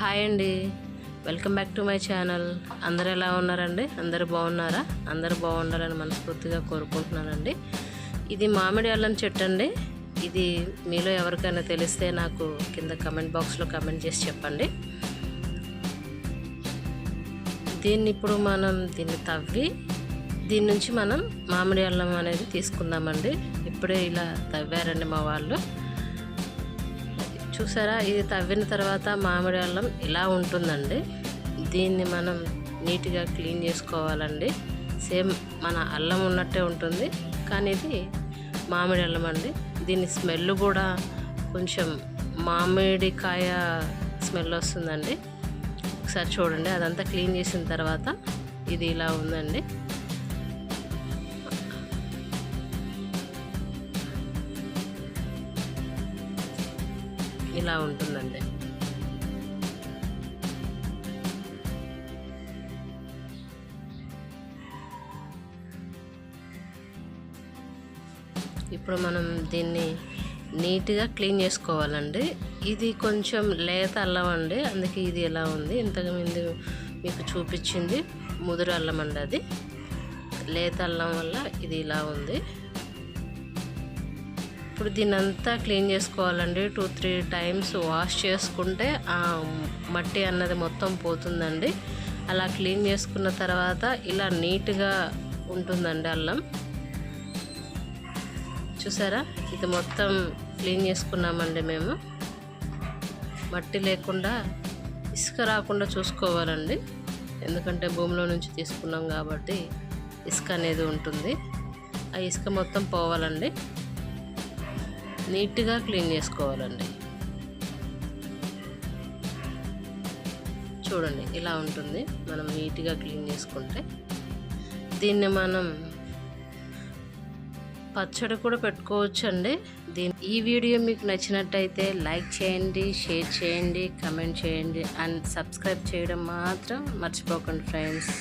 Hi అండి, welcome back to my channel. అందరూ ఎలా ఉన్నారండి? అందరూ బాగున్నారా? అందరూ బాగుండాలని మనస్ఫూర్తిగా కోరుకుంటున్నానండి. ఇది మామిడి అల్లం చెట్టు అండి. ఇది మీలో ఎవరికైనా తెలిస్తే నాకు కింద కమెంట్ బాక్స్లో కమెంట్ చేసి చెప్పండి. ఇప్పుడు మనం దీన్ని తవ్వి దీని నుంచి మనం మామిడి అల్లం అనేది తీసుకుందామండి. ఇప్పుడే ఇలా తవ్వారండి మా వాళ్ళు. చూసారా, ఇది తవ్విన తర్వాత మామిడి అల్లం ఇలా ఉంటుందండి. దీన్ని మనం నీట్గా క్లీన్ చేసుకోవాలండి. సేమ్ మన అల్లం ఉన్నట్టే ఉంటుంది, కానీ ఇది మామిడి అల్లం అండి. దీని స్మెల్ కూడా కొంచెం మామిడికాయ స్మెల్ వస్తుందండి. ఒకసారి చూడండి, అదంతా క్లీన్ చేసిన తర్వాత ఇది ఇలా ఉందండి. ఇలా ఉంటుందండి. ఇప్పుడు మనం దీన్ని నీట్గా క్లీన్ చేసుకోవాలండి. ఇది కొంచెం లేత అల్లం అండి, అందుకే ఇది ఎలా ఉంది. ఇంతకుముందు మీకు చూపించింది ముదురు అల్లం అండి. అది లేత అల్లం వల్ల ఇది ఇలా ఉంది. ఇప్పుడు దీన్ని అంతా క్లీన్ చేసుకోవాలండి. 2-3 టైమ్స్ వాష్ చేసుకుంటే ఆ మట్టి అన్నది మొత్తం పోతుందండి. అలా క్లీన్ చేసుకున్న తర్వాత ఇలా నీట్గా ఉంటుందండి అల్లం. చూసారా, ఇది మొత్తం క్లీన్ చేసుకున్నామండి మేము. మట్టి లేకుండా, ఇసుక రాకుండా చూసుకోవాలండి. ఎందుకంటే భూమిలో నుంచి తీసుకున్నాం కాబట్టి ఇసుక అనేది ఉంటుంది. ఆ ఇసుక మొత్తం పోవాలండి. నీట్గా క్లీన్ చేసుకోవాలండి. చూడండి, ఇలా ఉంటుంది. మనం నీట్గా క్లీన్ చేసుకుంటే దీన్ని మనం పచ్చడి కూడా పెట్టుకోవచ్చు అండి. ఈ వీడియో మీకు నచ్చినట్టయితే లైక్ చేయండి, షేర్ చేయండి, కమెంట్ చేయండి అండ్ సబ్స్క్రైబ్ చేయడం మాత్రం మర్చిపోకండి ఫ్రెండ్స్.